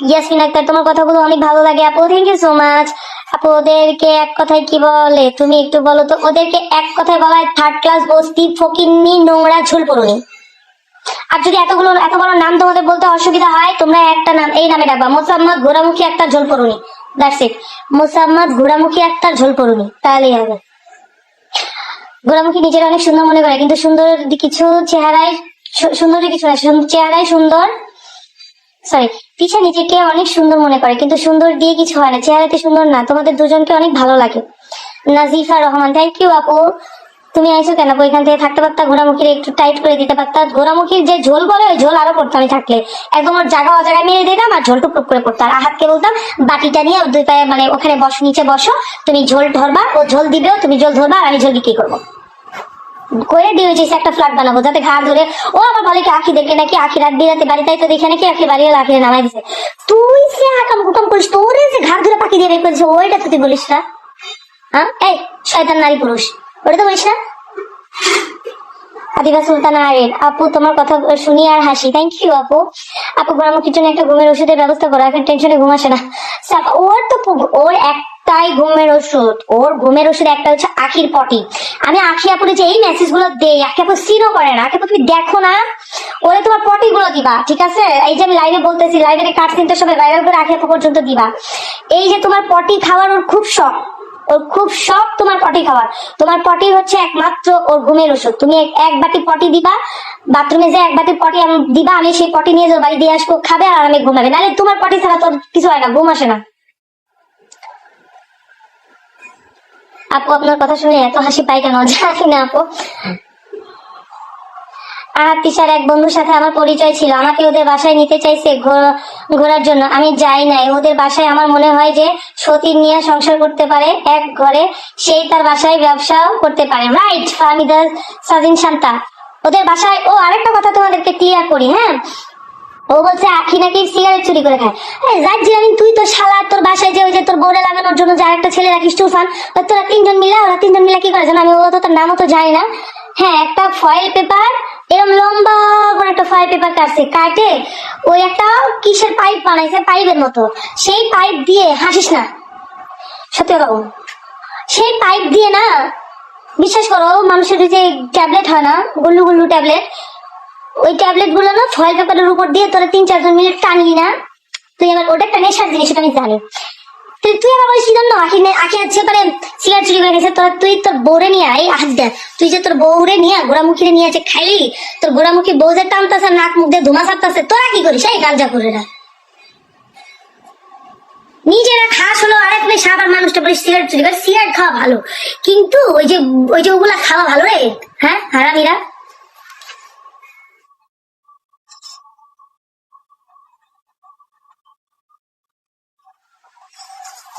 ইয়াসমিন আক্তার, তোমার কথাগুলো অনেক ভালো লাগে আপু, থ্যাংক ইউ সো মাচ। আপু ওদেরকে এক কথায় কি বলে তুমি একটু বলো তো? ওদেরকে এক কথায় বলা হয় থার্ড ক্লাস বস্তি, ফকিন্নি, নোংরা, ঝুলপড়ুনি। আর যদি এত বড় নাম তোমাদের বলতে অসুবিধা হয়, তোমরা একটা নাম এই নামে ডাকবা, মোসাম্মদ ঘোড়ামুখী আক্তার ঝোলপড়ুনি। দ্যাটস ইট, মোসাম্মদ ঘোড়ামুখী আক্তার ঝোলপড়ুনি, তাহলেই হবে। ঘোড়ামুখী নিজের অনেক সুন্দর মনে করে, কিন্তু সুন্দর কিছু চেহারায়, সুন্দর কিছু না, চেহারায় সুন্দর, সরি, তিশা নিজেকে অনেক সুন্দর মনে করে, কিন্তু সুন্দর দিয়ে কিছু হয় না, চেহারাতে সুন্দর না। তোমাদের দুজনকে অনেক ভালো লাগে। নাজিফা রহমান, থ্যাংক ইউ আপু। তুমি আইসো কেন আপু? এখান থেকে থাকতে পারতা, ঘোড়ামুখীর একটু টাইট করে দিতে পারতা। ঘোড়ামুখীর যে ঝোল বলে ওই ঝোল আরো পড়তো আমি থাকলে, একদম ওর জায়গা অজায়গায় মেরে দিতাম আর ঝোল টুক করে পড়তো। আর আহাতকে বলতাম বাটিটা নিয়ে ওর দুই পায়ে মানে ওখানে বসো, নিচে বসো, তুমি ঝোল ধরবা, ও ঝোল দিবেও, তুমি ঝোল ধরবা আর আমি ঝোল বিক্রি করবো করে দিয়ে হয়েছে একটা ফ্ল্যাট বানাবো, যাতে ঘাড় ধরে ও আবার বলে কি আখি দেখলে নাকি, আখি রাত বিরাতে বাড়িতে তো দেখে নাকি আখি বাড়ি হলো, আখি নামাই দিছে। তুই যে আকাম কুকাম করিস, তোরে যে ঘাড় ধরে পাখি দিয়ে বের করেছে, ওইটা তো তুই বলিস না? হ্যাঁ, এই শয়তান নারী পুরুষ, ওটা তো বলিস না? আদিবা সুলতানা আরিন, আপু তোমার কথা শুনি আর হাসি, থ্যাংক ইউ আপু। আপু ঘোরামুখির জন্য একটা ঘুমের ওষুধের ব্যবস্থা করো, এখন টেনশনে ঘুম আসে না। ওর তো ওর একটাই ঘুমের ওষুধ, ওর ঘুমের ওষুধ একটা হচ্ছে আখির পটি। আমি আখি আপুরে যে এই মেসেজ গুলো দেই, আখি আপু সিনও করে না, আখি আপু তুমি দেখো না, ওরে তোমার পটি গুলো দিবা, ঠিক আছে? এই যে আমি লাইভে বলতেছি, লাইভে কাট চিনতে সবাই ভাইরাল করে আখি আপু পর্যন্ত দিবা। এই যে তোমার পটি খাওয়ার ওর খুব শখ, ওর খুব শখ তোমার পটি খাওয়ার। তোমার পটি হচ্ছে একমাত্র ওর ঘুমের ওষুধ। তুমি এক বাটি পটি দিবা, বাথরুমে যে এক বাটি পটি আমি দিবা, আমি সেই পটি নিয়ে যাবো, বাড়ি দিয়ে আসবো, খাবে আর আমি ঘুমাবে, নাহলে তোমার পটি ছাড়া তোর কিছু হয় না, ঘুম আসে না। আপু আপনার কথা শুনে এত হাসি পাই কেন জানি না আপু। আর তিশার এক বন্ধুর সাথে আমার পরিচয় ছিল, আমাকে ওদের বাসায় নিতে চাইছে ঘোরার জন্য, আমি যাই নাই ওদের বাসায়। আমার মনে হয় যে সতীর নিয়ে সংসার করতে পারে এক ঘরে, সেই তার বাসায় ব্যবসাও করতে পারে। রাইট ফাহমিদা সাজিন শান্তা, ওদের বাসায়। ও আরেকটা কথা তোমাদেরকে ক্লিয়ার করি, হ্যাঁ, ও বলছে আখি নাকি সিগারেট চুরি করে খায়। যাক জানি তুই তো শালা, তোর বাসায় যে ওই যে তোর বোর্ডে লাগানোর জন্য যে একটা ছেলে রাখিস তুফান, তোরা তিনজন মিলে, ওরা তিনজন মিলে কি করে জানো? আমি ও তো তার নামও তো জানি না। হ্যাঁ, একটা ফয়েল পেপার, এরকম লম্বা করে একটা ফয়েল পেপার কাটছে, কাটে ওই একটা কিসের পাইপ বানাইছে, পাইপের মতো, সেই পাইপ দিয়ে, হাসিস না সত্যি বাবু, সেই পাইপ দিয়ে না, বিশ্বাস করো, মানুষের যে ট্যাবলেট হয় না, গুল্লু গুল্লু ট্যাবলেট, ওই ট্যাবলেট গুলো না ফয়েল পেপারের উপর দিয়ে তোরা 3-4 মিনিট টানিয়ে না, তুই আবার ওটা একটা নেশার জিনিস, আমি জানি। তুই আবার বলিস জন্য আখি আছে মানে সিগারেট চুরি করে গেছে, তোরা তুই তোর বউরে নিয়ে এই হাত দেখ, তুই যে তোর বউরে নিয়ে গোড়ামুখীরে নিয়ে যে খাইলি, তোর গোড়ামুখী বউ যে টানতেছে, নাক মুখ দিয়ে ধুমা ছাড়তেছে, তোরা কি করিস এই গাঞ্জা করে না? নিজেরা খাস হলো, আরেক মেয়ে সাবার মানুষটা বলিস সিগারেট চুরি করে। সিগারেট খাওয়া ভালো, কিন্তু ওই যে ওগুলা খাওয়া ভালো রে, হ্যাঁ হারামিরা।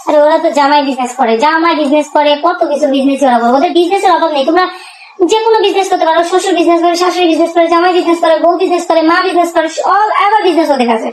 আরে ওরা তো জামাই বিজনেস করে, জামাই বিজনেস করে, কত কিছু বিজনেস ওরা করে, ওদের বিজনেসের অভাব নেই। তোমরা যে কোনো বিজনেস করতে পারো, শ্বশুর বিজনেস করে, শাশুড়ি বিজনেস করে, জামাই বিজনেস করে, বউ বিজনেস করে, মা বিজনেস করে, অল এভার বিজনেস ওদের কাছে।